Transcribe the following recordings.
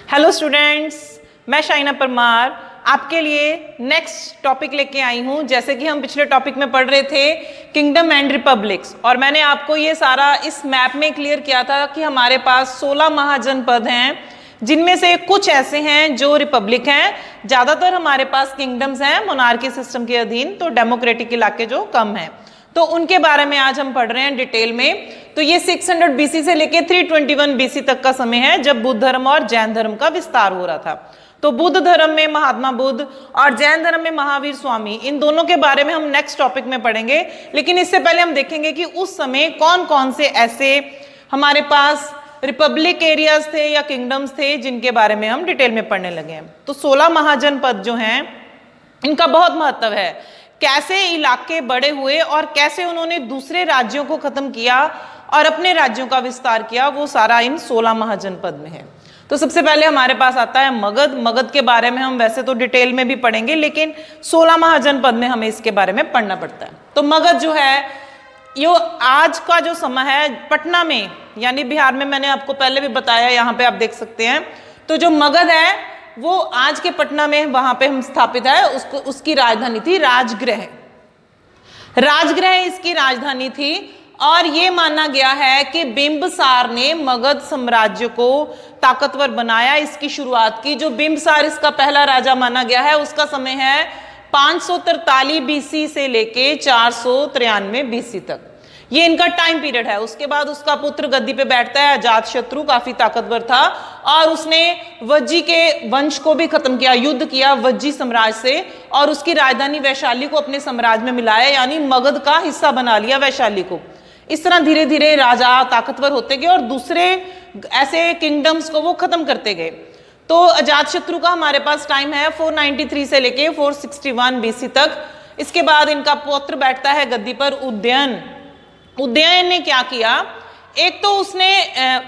Hello students, मैं शाइना परमार आपके लिए नेक्स्ट टॉपिक लेके आई हूँ। जैसे कि हम पिछले टॉपिक में पढ़ रहे थे किंगडम एंड रिपब्लिक्स, और मैंने आपको ये सारा इस मैप में क्लियर किया था कि हमारे पास 16 महाजनपद हैं, जिनमें से कुछ ऐसे हैं जो रिपब्लिक हैं, ज़्यादातर हमारे पास किंगडम्स हैं मोनार्की सिस्टम के अधीन, तो डेमोक्रेटिक इलाके जो कम हैं। तो उनके बारे में आज हम पढ़ रहे हैं डिटेल में। तो ये 600 बीसी से लेके 321 बीसी तक का समय है, जब बुद्ध धर्म और जैन धर्म का विस्तार हो रहा था। तो बुद्ध धर्म में महात्मा बुद्ध और जैन धर्म में महावीर स्वामी, इन दोनों के बारे में हम नेक्स्ट टॉपिक में पढ़ेंगे। लेकिन इससे पहले हम देखेंगे कि उस समय कौन कौन से ऐसे हमारे पास रिपब्लिक एरियाज थे या किंगडम्स थे जिनके बारे में हम डिटेल में पढ़ने लगे हैं। तो 16 महाजनपद जो हैं, इनका बहुत महत्व है। कैसे इलाके बड़े हुए और कैसे उन्होंने दूसरे राज्यों को खत्म किया और अपने राज्यों का विस्तार किया, वो सारा इन 16 महाजनपद में है। तो सबसे पहले हमारे पास आता है मगध। मगध के बारे में हम वैसे तो डिटेल में भी पढ़ेंगे, लेकिन 16 महाजनपद में हमें इसके बारे में पढ़ना पड़ता है। तो मगध जो है, यो आज का जो समय है पटना में यानी बिहार में, मैंने आपको पहले भी बताया, यहाँ पे आप देख सकते हैं। तो जो मगध है वो आज के पटना में, वहां पे हम स्थापित है। उसकी राजधानी थी राजगृह। राजगृह इसकी राजधानी थी, और ये माना गया है कि बिंबसार ने मगध साम्राज्य को ताकतवर बनाया, इसकी शुरुआत की। जो बिंबसार इसका पहला राजा माना गया है, उसका समय है 543 बीसी से लेके 493 बीसी तक। ये इनका टाइम पीरियड है। उसके बाद उसका पुत्र गद्दी पे बैठता है, अजातशत्रु, काफी ताकतवर था, और उसने वज्जी के वंश को भी खत्म किया, युद्ध किया वज्जी साम्राज्य से, और उसकी राजधानी वैशाली को अपने साम्राज्य में मिलाया, यानी मगध का हिस्सा बना लिया वैशाली को। इस तरह धीरे धीरे राजा ताकतवर होते गए और दूसरे ऐसे किंगडम्स को वो खत्म करते गए। तो अजातशत्रु का हमारे पास टाइम है 493 से लेके 461 बीसी तक। इसके बाद इनका पुत्र बैठता है गद्दी पर, उदयन। उदयन ने क्या किया, एक तो उसने,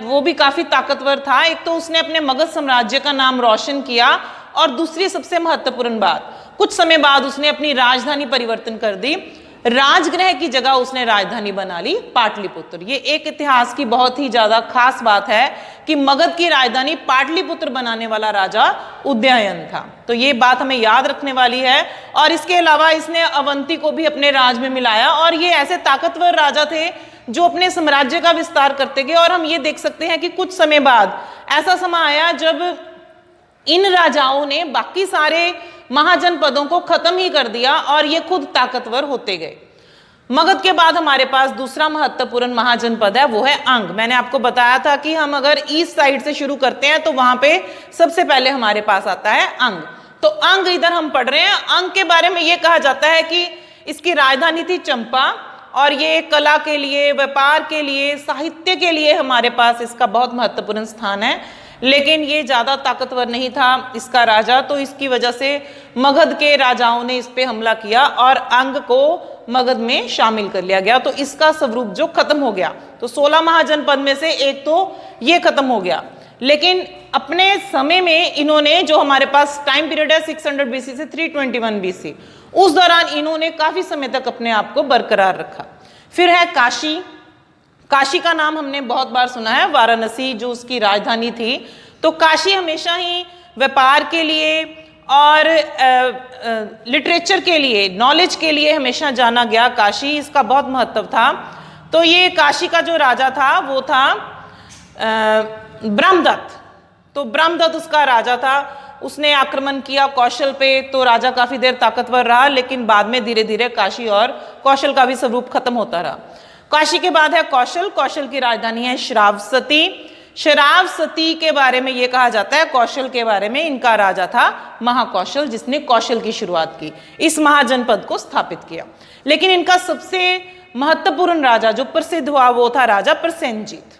वो भी काफी ताकतवर था, एक तो उसने अपने मगध साम्राज्य का नाम रोशन किया, और दूसरी सबसे महत्वपूर्ण बात, कुछ समय बाद उसने अपनी राजधानी परिवर्तन कर दी। राजगृह की जगह उसने राजधानी बना ली पाटलिपुत्र। ये एक इतिहास की बहुत ही ज्यादा खास बात है कि मगध की राजधानी पाटलिपुत्र बनाने वाला राजा उदयन था। तो ये बात हमें याद रखने वाली है। और इसके अलावा इसने अवंती को भी अपने राज में मिलाया, और ये ऐसे ताकतवर राजा थे जो अपने साम्राज्य का विस्तार करते गए। और हम ये देख सकते हैं कि कुछ समय बाद ऐसा समय आया जब इन राजाओं ने बाकी सारे महाजनपदों को खत्म ही कर दिया और ये खुद ताकतवर होते गए। मगध के बाद हमारे पास दूसरा महत्वपूर्ण महाजनपद है, वो है अंग। मैंने आपको बताया था कि हम अगर ईस्ट साइड से शुरू करते हैं तो वहां पे सबसे पहले हमारे पास आता है अंग। तो अंग इधर हम पढ़ रहे हैं। अंग के बारे में ये कहा जाता है कि इसकी राजधानी थी चंपा, और ये कला के लिए, व्यापार के लिए, साहित्य के लिए हमारे पास इसका बहुत महत्वपूर्ण स्थान है। लेकिन ये ज्यादा ताकतवर नहीं था इसका राजा, तो इसकी वजह से मगध के राजाओं ने इस पे हमला किया और अंग को मगध में शामिल कर लिया गया। तो इसका स्वरूप जो खत्म हो गया। तो 16 महाजनपद में से एक तो ये खत्म हो गया। लेकिन अपने समय में इन्होंने, जो हमारे पास टाइम पीरियड है 600 बीसी से 321 बीसी, उस दौरान इन्होंने काफी समय तक अपने आप को बरकरार रखा। फिर है काशी। काशी का नाम हमने बहुत बार सुना है, वाराणसी जो उसकी राजधानी थी। तो काशी हमेशा ही व्यापार के लिए और लिटरेचर के लिए, नॉलेज के लिए हमेशा जाना गया। काशी, इसका बहुत महत्व था। तो ये काशी का जो राजा था वो था ब्रह्मदत्त। तो ब्रह्मदत्त उसका राजा था। उसने आक्रमण किया कौशल पे, तो राजा काफी देर ताकतवर रहा, लेकिन बाद में धीरे धीरे काशी और कौशल का भी स्वरूप खत्म होता रहा। काशी के बाद है कौशल। कौशल की राजधानी है श्रावस्ती। श्रावस्ती के बारे में यह कहा जाता है, कौशल के बारे में, इनका राजा था महाकौशल, जिसने कौशल की शुरुआत की, इस महाजनपद को स्थापित किया। लेकिन इनका सबसे महत्वपूर्ण राजा जो प्रसिद्ध हुआ वो था राजा प्रसेनजीत।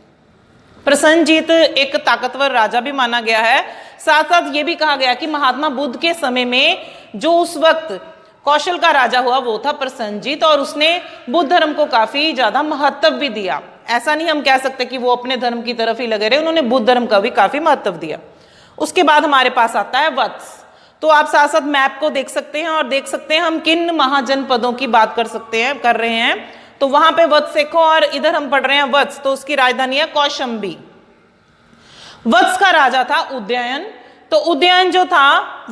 प्रसेनजीत एक ताकतवर राजा भी माना गया है। साथ साथ ये भी कहा गया कि महात्मा बुद्ध के समय में जो उस वक्त कौशल का राजा हुआ वो था प्रसेनजीत, और उसने बुद्ध धर्म को काफी ज्यादा महत्व भी दिया। ऐसा नहीं हम कह सकते कि वो अपने धर्म की तरफ ही लगे रहे, उन्होंने बुद्ध धर्म का भी काफी महत्व दिया। उसके बाद हमारे पास आता है वत्स। तो आप साथ साथ मैप को देख सकते हैं और देख सकते हैं हम किन महाजनपदों की बात कर रहे हैं। तो वहां पे वत्स देखो, और इधर हम पढ़ रहे हैं वत्स, तो उसकी राजधानी है कौशंबी। वत्स का राजा था उदयन। तो उदयन जो था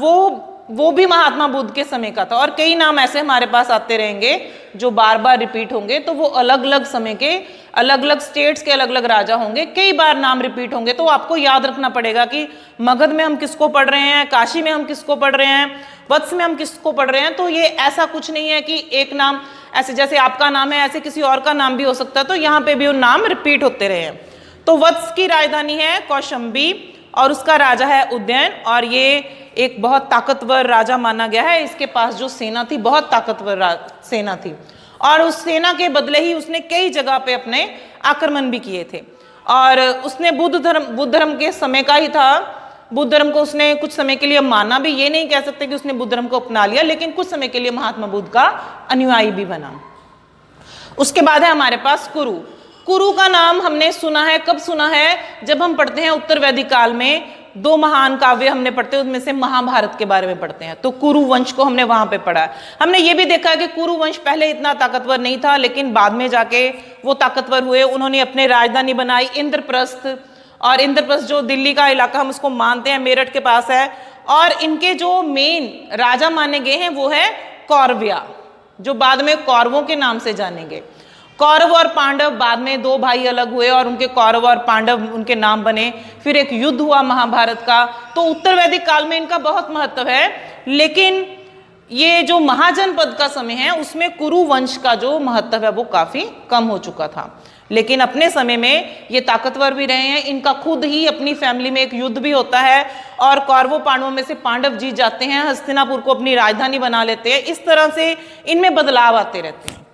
वो भी महात्मा बुद्ध के समय का था। और कई नाम ऐसे हमारे पास आते रहेंगे जो बार बार रिपीट होंगे, तो वो अलग अलग समय के अलग अलग स्टेट्स के अलग अलग राजा होंगे, कई बार नाम रिपीट होंगे। तो आपको याद रखना पड़ेगा कि मगध में हम किसको पढ़ रहे हैं, काशी में हम किसको पढ़ रहे हैं, वत्स में हम किसको पढ़ रहे हैं। तो ये ऐसा कुछ नहीं है कि एक नाम ऐसे जैसे आपका नाम है ऐसे किसी और का नाम भी हो सकता है, तो यहाँ पे भी वो नाम रिपीट होते रहे हैं। तो वत्स की राजधानी है कौशंबी और उसका राजा है उदयन। और ये एक बहुत ताकतवर राजा माना गया है। इसके पास जो सेना थी बहुत ताकतवर सेना थी और उस सेना के बदले ही उसने कई जगह पे अपने आक्रमण भी किए थे। और उसने बुद्ध धर्म के समय का ही था। बुद्ध धर्म को उसने कुछ समय के लिए माना भी, ये नहीं कह सकते कि उसने बुद्ध धर्म को अपना लिया, लेकिन कुछ समय के लिए महात्मा बुद्ध का अनुयायी भी बना। उसके बाद है हमारे पास कुरु। कुरु का नाम हमने सुना है, कब सुना है, जब हम पढ़ते हैं उत्तर वैदिक काल में दो महान काव्य हमने पढ़ते हैं, उनमें से महाभारत के बारे में पढ़ते हैं। तो कुरु वंश को हमने वहां पे पढ़ा है। हमने ये भी देखा है कि कुरु वंश पहले इतना ताकतवर नहीं था, लेकिन बाद में जाके वो ताकतवर हुए। उन्होंने अपने राजधानी बनाई इंद्रप्रस्थ, और इंद्रप्रस्थ जो दिल्ली का इलाका हम उसको मानते हैं, मेरठ के पास है। और इनके जो मेन राजा माने गए हैं वो है कौरव्या, जो बाद में कौरवों के नाम से जाने गए। कौरव और पांडव बाद में दो भाई अलग हुए और उनके कौरव और पांडव उनके नाम बने। फिर एक युद्ध हुआ महाभारत का। तो उत्तर वैदिक काल में इनका बहुत महत्व है, लेकिन ये जो महाजनपद का समय है उसमें कुरु वंश का जो महत्व है वो काफी कम हो चुका था। लेकिन अपने समय में ये ताकतवर भी रहे हैं। इनका खुद ही अपनी फैमिली में एक युद्ध भी होता है और कौरवों पांडवों में से पांडव जीत जाते हैं, हस्तिनापुर को अपनी राजधानी बना लेते हैं। इस तरह से इनमें बदलाव आते रहते हैं।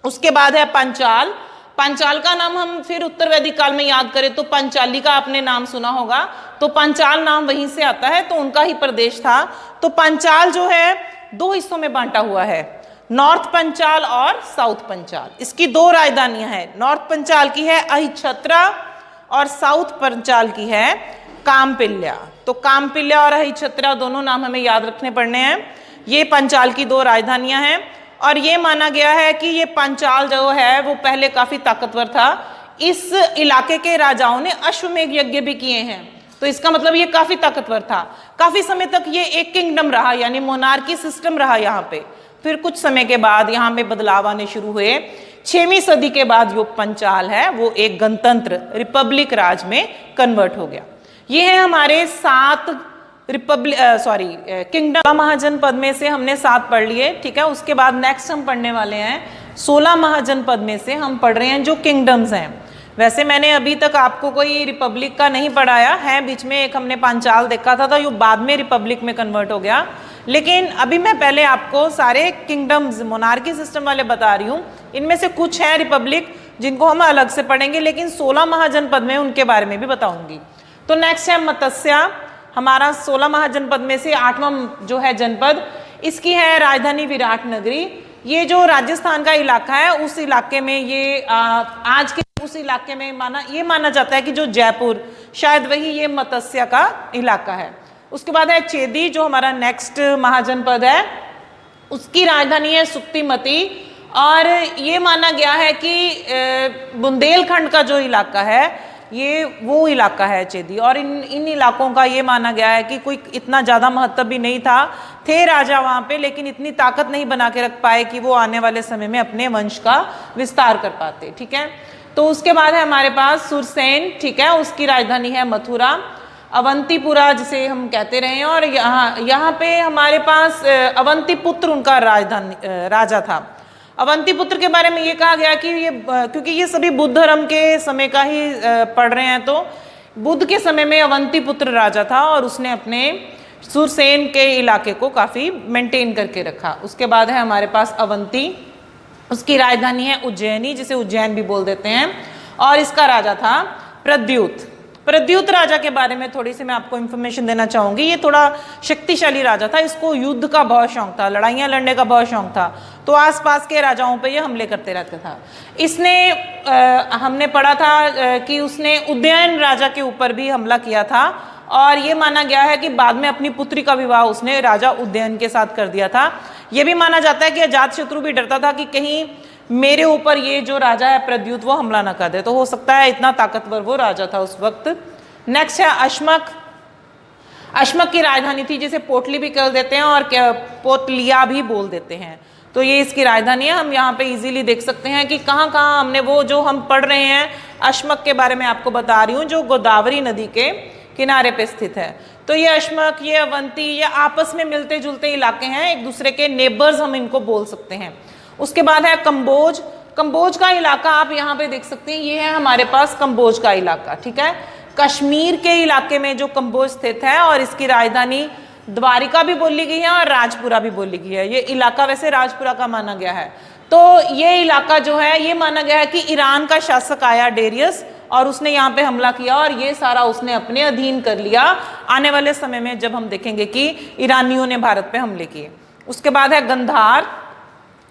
उसके बाद है पंचाल। पंचाल का नाम हम फिर उत्तर वैदिक काल में याद करें तो पंचाली का आपने नाम सुना होगा, तो पंचाल नाम वहीं से आता है, तो उनका ही प्रदेश था। तो पंचाल जो है दो हिस्सों में बांटा हुआ है, नॉर्थ पंचाल और साउथ पंचाल। इसकी दो राजधानियां हैं, नॉर्थ पंचाल की है अहिछत्रा और साउथ पंचाल की है कामपिल्या। तो कामपिल्या और अहिछत्रा दोनों नाम हमें याद रखने पड़ने हैं। ये पंचाल की दो राजधानियां हैं और ये माना गया है कि ये पंचाल जो है वो पहले काफी ताकतवर था। इस इलाके के राजाओं ने अश्वमेध यज्ञ भी किए हैं, तो इसका मतलब ये काफी ताकतवर था। काफी समय तक ये एक किंगडम रहा, यानी मोनार्की सिस्टम रहा यहाँ पे। फिर कुछ समय के बाद यहाँ पे बदलाव आने शुरू हुए। 6वीं सदी के बाद जो पंचाल है वो एक गणतंत्र रिपब्लिक राज में कन्वर्ट हो गया। ये है हमारे 7 किंगडम। महाजनपद में से हमने 7 पढ़ लिए, ठीक है। उसके बाद नेक्स्ट हम पढ़ने वाले हैं 16 महाजनपद में से हम पढ़ रहे हैं जो किंगडम्स हैं। वैसे मैंने अभी तक आपको कोई रिपब्लिक का नहीं पढ़ाया है, बीच में एक हमने पांचाल देखा था, तो ये बाद में रिपब्लिक में कन्वर्ट हो गया। लेकिन अभी मैं पहले आपको सारे किंगडम्स मोनार्की सिस्टम वाले बता रही हूँ। इनमें से कुछ हैं रिपब्लिक जिनको हम अलग से पढ़ेंगे, लेकिन 16 महाजनपद में उनके बारे में भी बताऊंगी। तो नेक्स्ट है मत्स्य। हमारा 16 महाजनपद में से 8वां जो है जनपद, इसकी है राजधानी विराट नगरी। ये जो राजस्थान का इलाका है उस इलाके में ये आज के उस इलाके में माना जाता है कि जो जयपुर शायद वही ये मत्स्य का इलाका है। उसके बाद है चेदी जो हमारा नेक्स्ट महाजनपद है, उसकी राजधानी है सुक्तिमती। और ये माना गया है कि बुंदेलखंड का जो इलाका है ये वो इलाका है चेदी। और इन इलाकों का ये माना गया है कि कोई इतना ज़्यादा महत्व भी नहीं था, थे राजा वहाँ पे, लेकिन इतनी ताकत नहीं बना के रख पाए कि वो आने वाले समय में अपने वंश का विस्तार कर पाते, ठीक है। तो उसके बाद है हमारे पास सुरसेन, ठीक है, उसकी राजधानी है मथुरा, अवंतीपुरा जिसे हम कहते रहे हैं। और यहाँ पे हमारे पास अवंतीपुत्र उनका राजा था। अवंतीपुत्र के बारे में ये कहा गया कि ये क्योंकि ये सभी बुद्ध धर्म के समय का ही पढ़ रहे हैं, तो बुद्ध के समय में अवंतीपुत्र राजा था और उसने अपने सुरसेन के इलाके को काफ़ी मेंटेन करके रखा। उसके बाद है हमारे पास अवंती, उसकी राजधानी है उज्जैनी जिसे उज्जैन भी बोल देते हैं, और इसका राजा था प्रद्युत। प्रद्युत राजा के बारे में थोड़ी सी मैं आपको इन्फॉर्मेशन देना चाहूँगी। ये थोड़ा शक्तिशाली राजा था, इसको युद्ध का बहुत शौक था, लड़ाइयाँ लड़ने का बहुत शौक था, तो आसपास के राजाओं पे ये हमले करते रहता था। इसने हमने पढ़ा था कि उसने उदयन राजा के ऊपर भी हमला किया था, और ये माना गया है कि बाद में अपनी पुत्री का विवाह उसने राजा उदयन के साथ कर दिया था। ये भी माना जाता है कि अजातशत्रु भी डरता था कि कहीं मेरे ऊपर ये जो राजा है प्रद्युत वो हमला ना कर दे, तो हो सकता है इतना ताकतवर वो राजा था उस वक्त। नेक्स्ट है अश्मक। अश्मक की राजधानी थी, जिसे पोटली भी कह देते हैं और पोतलिया भी बोल देते हैं। तो ये इसकी राजधानी है। हम यहाँ पे इजीली देख सकते हैं कि कहाँ कहाँ हमने वो जो हम पढ़ रहे हैं अश्मक के बारे में आपको बता रही हूँ, जो गोदावरी नदी के किनारे पे स्थित है। तो ये अश्मक, ये अवंती, ये आपस में मिलते जुलते इलाके हैं, एक दूसरे के नेबर्स हम इनको बोल सकते हैं। उसके बाद है कंबोज। कंबोज का इलाका आप यहाँ पे देख सकते हैं, ये है हमारे पास कंबोज का इलाका, ठीक है। कश्मीर के इलाके में जो कंबोज स्थित है और इसकी राजधानी द्वारिका भी बोली गई है और राजपुरा भी बोली गई है। ये इलाका वैसे राजपुरा का माना गया है। तो ये इलाका जो है ये माना गया है कि ईरान का शासक आया डेरियस और उसने यहाँ पे हमला किया और ये सारा उसने अपने अधीन कर लिया। आने वाले समय में जब हम देखेंगे कि ईरानियों ने भारत पे हमले किए। उसके बाद है गंधार।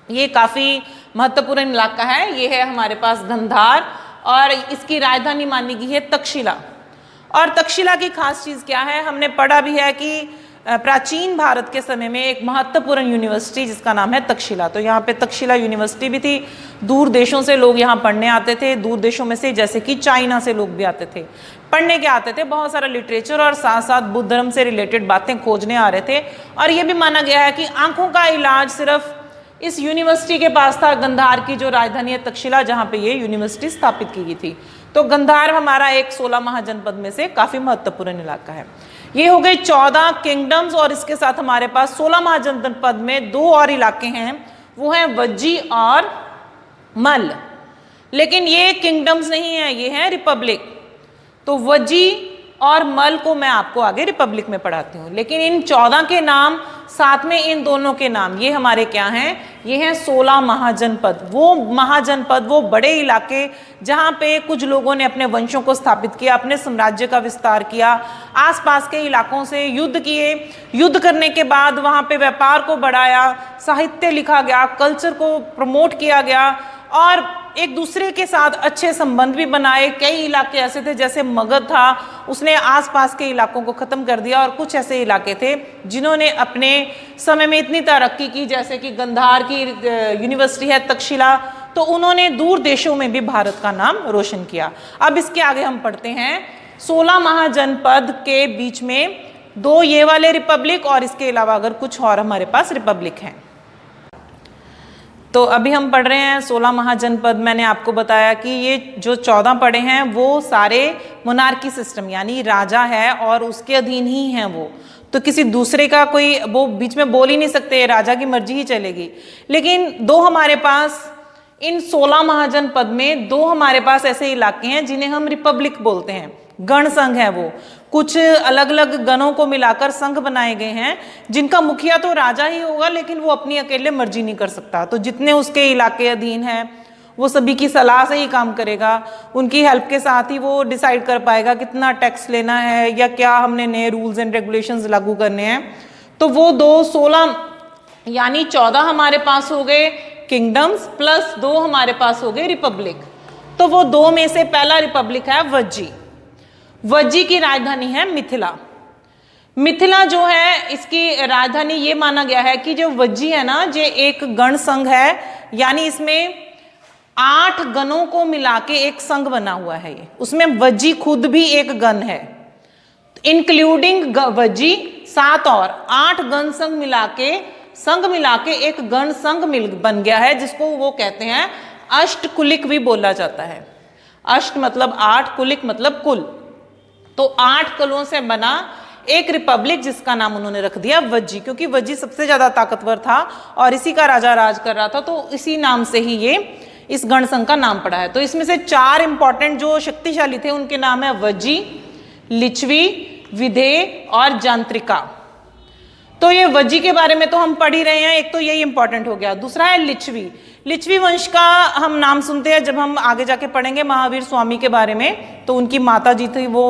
ये काफ़ी महत्वपूर्ण इलाका है, ये है हमारे पास गंधार और इसकी राजधानी मानी गई है तक्षशिला। और तक्षशिला की खास चीज़ क्या है, हमने पढ़ा भी है कि प्राचीन भारत के समय में एक महत्वपूर्ण यूनिवर्सिटी जिसका नाम है तक्षशिला। तो यहाँ पे तक्षशिला यूनिवर्सिटी भी थी। दूर देशों से लोग यहाँ पढ़ने आते थे, दूर देशों में से जैसे कि चाइना से लोग भी आते थे, पढ़ने के आते थे, बहुत सारा लिटरेचर और साथ साथ बुद्ध धर्म से रिलेटेड बातें खोजने आ रहे थे। और ये भी माना गया है कि आंखों का इलाज सिर्फ इस यूनिवर्सिटी के पास था, गंधार की जो राजधानी है तक्षशिला, जहाँ पे ये यूनिवर्सिटी स्थापित की गई थी। तो गंधार हमारा एक 16 महाजनपद में से काफ़ी महत्वपूर्ण इलाका है। ये हो गए 14 किंगडम्स और इसके साथ हमारे पास 16 महाजनपद में 2 और इलाके हैं, वो हैं वज्जी और मल। लेकिन ये किंगडम्स नहीं है, ये है रिपब्लिक। तो वज्जी और मल को मैं आपको आगे रिपब्लिक में पढ़ाती हूँ, लेकिन इन 14 के नाम साथ में इन दोनों के नाम ये हमारे क्या हैं, ये हैं 16 महाजनपद। वो महाजनपद, वो बड़े इलाके जहाँ पे कुछ लोगों ने अपने वंशों को स्थापित किया, अपने साम्राज्य का विस्तार किया, आसपास के इलाकों से युद्ध किए, युद्ध करने के बाद वहाँ पे व्यापार को बढ़ाया, साहित्य लिखा गया, कल्चर को प्रमोट किया गया और एक दूसरे के साथ अच्छे संबंध भी बनाए। कई इलाके ऐसे थे, जैसे मगध था, उसने आसपास के इलाकों को ख़त्म कर दिया और कुछ ऐसे इलाके थे जिन्होंने अपने समय में इतनी तरक्की की, जैसे कि गंधार की यूनिवर्सिटी है तक्षशिला, तो उन्होंने दूर देशों में भी भारत का नाम रोशन किया। अब इसके आगे हम पढ़ते हैं 16 महाजनपद के बीच में 2 ये वाले रिपब्लिक और इसके अलावा अगर कुछ और हमारे पास रिपब्लिक हैं। तो अभी हम पढ़ रहे हैं 16 महाजनपद। मैंने आपको बताया कि ये जो 14 पढ़े हैं वो सारे मोनार्की सिस्टम यानी राजा है और उसके अधीन ही हैं वो, तो किसी दूसरे का कोई वो बीच में बोल ही नहीं सकते, राजा की मर्जी ही चलेगी। लेकिन 2 हमारे पास इन 16 महाजनपद में 2 हमारे पास ऐसे इलाके हैं जिन्हें हम रिपब्लिक बोलते हैं, गण संघ है वो। कुछ अलग अलग गणों को मिलाकर संघ बनाए गए हैं जिनका मुखिया तो राजा ही होगा, लेकिन वो अपनी अकेले मर्जी नहीं कर सकता। तो जितने उसके इलाके अधीन हैं वो सभी की सलाह से ही काम करेगा, उनकी हेल्प के साथ ही वो डिसाइड कर पाएगा कितना टैक्स लेना है या क्या हमने नए रूल्स एंड रेगुलेशंस लागू करने हैं। तो वो 2 16 यानी 14 हमारे पास हो गए किंगडम्स प्लस 2 हमारे पास हो गए रिपब्लिक। तो वो 2 में से पहला रिपब्लिक है वज्जी। वज्जी की राजधानी है मिथिला। मिथिला जो है इसकी राजधानी ये माना गया है कि जो वज्जी है ना, ये एक गण संघ है, यानी इसमें 8 गणों को मिला के एक संघ बना हुआ है ये, उसमें वज्जी खुद भी एक गण है, इंक्लूडिंग वज्जी 7 और 8 गण संघ मिला के एक गण संघ बन गया है, जिसको वो कहते हैं अष्टकुलिक भी बोला जाता है। अष्ट मतलब 8, कुलिक मतलब कुल। तो 8 कुलों से बना एक रिपब्लिक जिसका नाम उन्होंने रख दिया वज्जी, क्योंकि वज्जी सबसे ज्यादा ताकतवर था और इसी का राजा राज कर रहा था, तो इसी नाम से ही ये इस गण संघ का नाम पड़ा है। तो इसमें से 4 इंपॉर्टेंट जो शक्तिशाली थे उनके नाम है वज्जी, लिच्छवी, विदेह और जांत्रिका। तो ये वज्जी के बारे में तो हम पढ़ ही रहे हैं, एक तो यही इंपॉर्टेंट हो गया। दूसरा है लिच्छवी। लिच्छवी वंश का हम नाम सुनते हैं, जब हम आगे जाके पढ़ेंगे महावीर स्वामी के बारे में, तो उनकी माता जी थी वो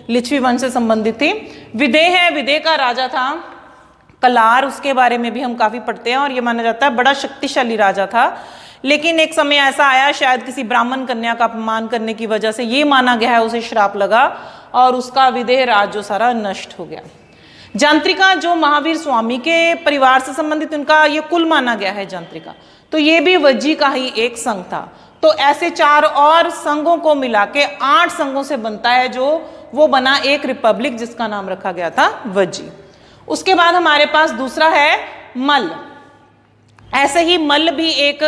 लिच्छवी वंश से संबंधित थी। विदेह है, विदेह का राजा था कलार, उसके बारे में भी हम काफ़ी पढ़ते हैं और ये माना जाता है बड़ा शक्तिशाली राजा था। लेकिन एक समय ऐसा आया, शायद किसी ब्राह्मण कन्या का अपमान करने की वजह से ये माना गया है उसे श्राप लगा और उसका विदेह राज जो सारा नष्ट हो गया। जांत्रिका जो महावीर स्वामी के परिवार से संबंधित उनका ये कुल माना गया है जांत्रिका, तो ये भी वज्जी का ही एक संघ था। तो ऐसे 4 और संघों को मिला के 8 संघों से बनता है जो वो बना एक रिपब्लिक जिसका नाम रखा गया था वज्जी। उसके बाद हमारे पास दूसरा है मल्ल। ऐसे ही मल्ल भी एक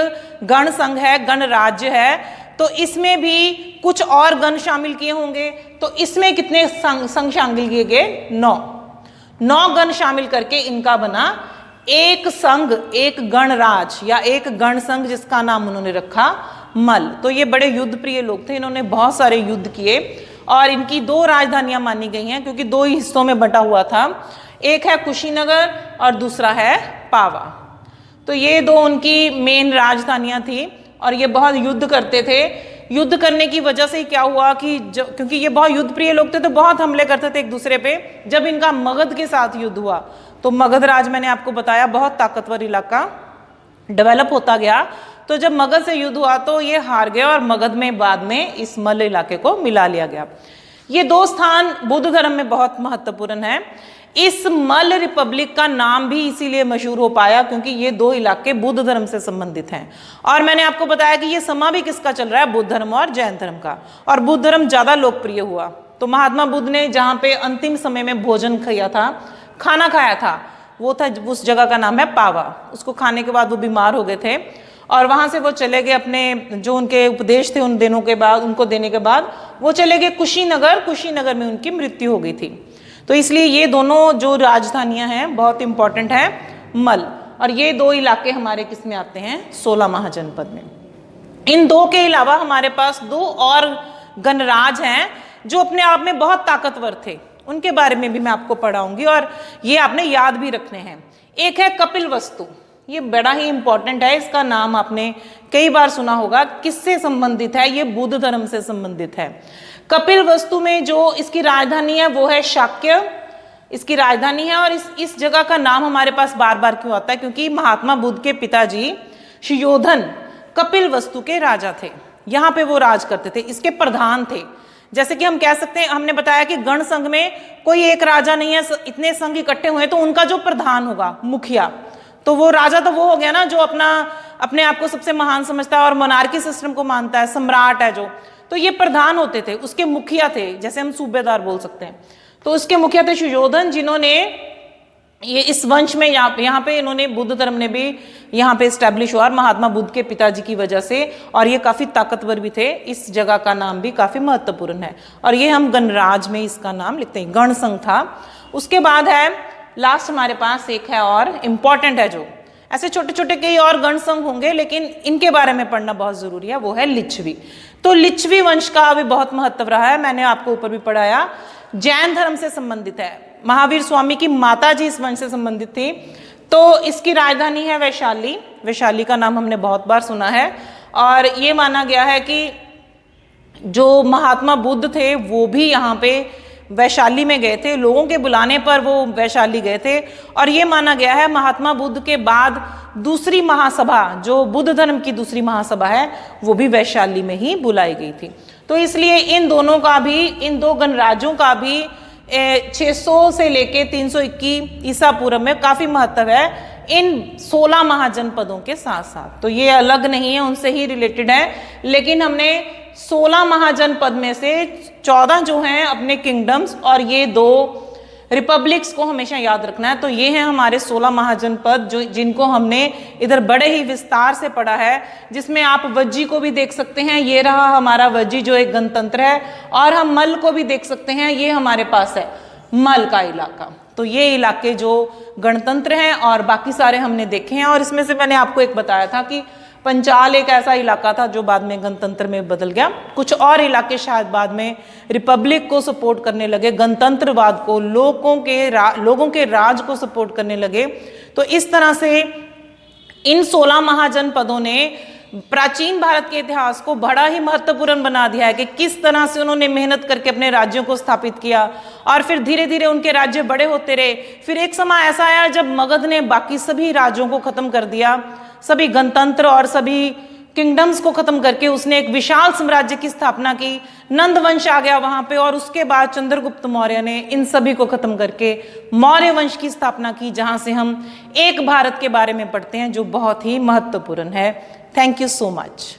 गण संघ है, गण राज्य है, तो इसमें भी कुछ और गण शामिल किए होंगे। तो इसमें कितने संघ शामिल किए गए? 9 गण शामिल करके इनका बना एक संघ, एक गणराज या एक गण संघ जिसका नाम उन्होंने रखा मल्ल। तो ये बड़े युद्ध प्रिय लोग थे, इन्होंने बहुत सारे युद्ध किए और इनकी 2 राजधानियां मानी गई हैं क्योंकि 2 ही हिस्सों में बंटा हुआ था, एक है कुशीनगर और दूसरा है पावा। तो ये 2 उनकी मेन राजधानियां थी और ये बहुत युद्ध करते थे। युद्ध करने की वजह से क्या हुआ कि क्योंकि ये बहुत युद्ध प्रिय लोग थे तो बहुत हमले करते थे एक दूसरे पे। जब इनका मगध के साथ युद्ध हुआ तो मगध राज, मैंने आपको बताया, बहुत ताकतवर इलाका डेवलप होता गया। तो जब मगध से युद्ध हुआ तो ये हार गए और मगध में बाद में इस मल्ल इलाके को मिला लिया गया। ये 2 स्थान बुद्ध धर्म में बहुत महत्वपूर्ण है। इस मल्ल रिपब्लिक का नाम भी इसीलिए मशहूर हो पाया क्योंकि ये 2 इलाके बुद्ध धर्म से संबंधित हैं। और मैंने आपको बताया कि ये समा भी किसका चल रहा है? बुद्ध धर्म और जैन धर्म का। और बुद्ध धर्म ज्यादा लोकप्रिय हुआ तो महात्मा बुद्ध ने जहां पे अंतिम समय में भोजन किया था, खाना खाया था, वो था, उस जगह का नाम है पावा। उसको खाने के बाद वो बीमार हो गए थे और वहां से वो चले गए, अपने जो उनके उपदेश थे उन दिनों के बाद, उनको देने के बाद वो चले गए कुशीनगर। कुशीनगर में उनकी मृत्यु हो गई थी। तो इसलिए ये दोनों जो राजधानियां हैं बहुत इंपॉर्टेंट है, मल्ल। और ये 2 इलाके हमारे किस में आते हैं? 16 महाजनपद में। इन 2 के अलावा हमारे पास 2 और गणराज हैं जो अपने आप में बहुत ताकतवर थे, उनके बारे में भी मैं आपको पढ़ाऊंगी और ये आपने याद भी रखने हैं। एक है कपिलवस्तु, ये बड़ा ही इंपॉर्टेंट है, इसका नाम आपने कई बार सुना होगा। किससे संबंधित है? ये बुद्ध धर्म से संबंधित है। कपिलवस्तु में जो इसकी राजधानी है वो है शाक्य, इसकी राजधानी है। और इस जगह का नाम हमारे पास बार बार क्यों आता है? क्योंकि महात्मा बुद्ध के पिताजी सुयोधन कपिलवस्तु के राजा थे, यहाँ पे वो राज करते थे, इसके प्रधान थे। जैसे कि हम कह सकते हैं, हमने बताया कि गण संघ में कोई एक राजा नहीं है, इतने संघ इकट्ठे हुए तो उनका जो प्रधान होगा, मुखिया, तो वो राजा तो वो हो गया ना जो अपने आप को सबसे महान समझता है और मोनार्की सिस्टम को मानता है, सम्राट है जो। तो ये प्रधान होते थे, उसके मुखिया थे, जैसे हम सूबेदार बोल सकते हैं। तो उसके मुखिया थे सुयोधन, जिन्होंने ये इस वंश में यहाँ पे इन्होंने बुद्ध धर्म ने भी यहाँ पे स्टैब्लिश हुआ महात्मा बुद्ध के पिताजी की वजह से। और ये काफी ताकतवर भी थे, इस जगह का नाम भी काफी महत्वपूर्ण है और ये हम गणराज में इसका नाम लिखते हैं, गण संघ था। उसके बाद है लास्ट हमारे पास एक है और इम्पॉर्टेंट है, जो ऐसे छोटे छोटे कई और गण संघ होंगे लेकिन इनके बारे में पढ़ना बहुत जरूरी है, वो है लिच्छवी। तो लिच्छवी वंश का भी बहुत महत्व रहा है, मैंने आपको ऊपर भी पढ़ाया, जैन धर्म से संबंधित है। महावीर स्वामी की माता जी इस वंश से संबंधित थी। तो इसकी राजधानी है वैशाली। वैशाली का नाम हमने बहुत बार सुना है और ये माना गया है कि जो महात्मा बुद्ध थे वो भी यहाँ पे वैशाली में गए थे, लोगों के बुलाने पर वो वैशाली गए थे। और ये माना गया है महात्मा बुद्ध के बाद दूसरी महासभा, जो बुद्ध धर्म की दूसरी महासभा है, वो भी वैशाली में ही बुलाई गई थी। तो इसलिए इन दोनों का भी, इन 2 गणराज्यों का भी 600 से लेके 321 ईसा पूर्व में काफी महत्व है इन 16 महाजनपदों के साथ साथ। तो ये अलग नहीं है, उनसे ही रिलेटेड है, लेकिन हमने 16 महाजनपद में से 14 जो हैं अपने किंगडम्स और ये 2 रिपब्लिक्स को हमेशा याद रखना है। तो ये हैं हमारे 16 महाजनपद जो जिनको हमने इधर बड़े ही विस्तार से पढ़ा है, जिसमें आप वज्जी को भी देख सकते हैं, ये रहा हमारा वज्जी जो एक गणतंत्र है, और हम मल्ल को भी देख सकते हैं, ये हमारे पास है मल्ल का इलाका। तो ये इलाके जो गणतंत्र हैं और बाकी सारे हमने देखे हैं। और इसमें से मैंने आपको एक बताया था कि पंचाल एक ऐसा इलाका था जो बाद में गणतंत्र में बदल गया। कुछ और इलाके शायद बाद में रिपब्लिक को सपोर्ट करने लगे, गणतंत्रवाद को, लोगों के राज को सपोर्ट करने लगे। तो इस तरह से इन 16 महाजनपदों ने प्राचीन भारत के इतिहास को बड़ा ही महत्वपूर्ण बना दिया है कि किस तरह से उन्होंने मेहनत करके अपने राज्यों को स्थापित किया और फिर धीरे धीरे उनके राज्य बड़े होते रहे। फिर एक समय ऐसा आया जब मगध ने बाकी सभी राज्यों को खत्म कर दिया, सभी गणतंत्र और सभी किंगडम्स को खत्म करके उसने एक विशाल साम्राज्य की स्थापना की। नंद वंश आ गया वहां पे और उसके बाद चंद्रगुप्त मौर्य ने इन सभी को खत्म करके मौर्य वंश की स्थापना की, जहां से हम एक भारत के बारे में पढ़ते हैं जो बहुत ही महत्वपूर्ण है। Thank you so much.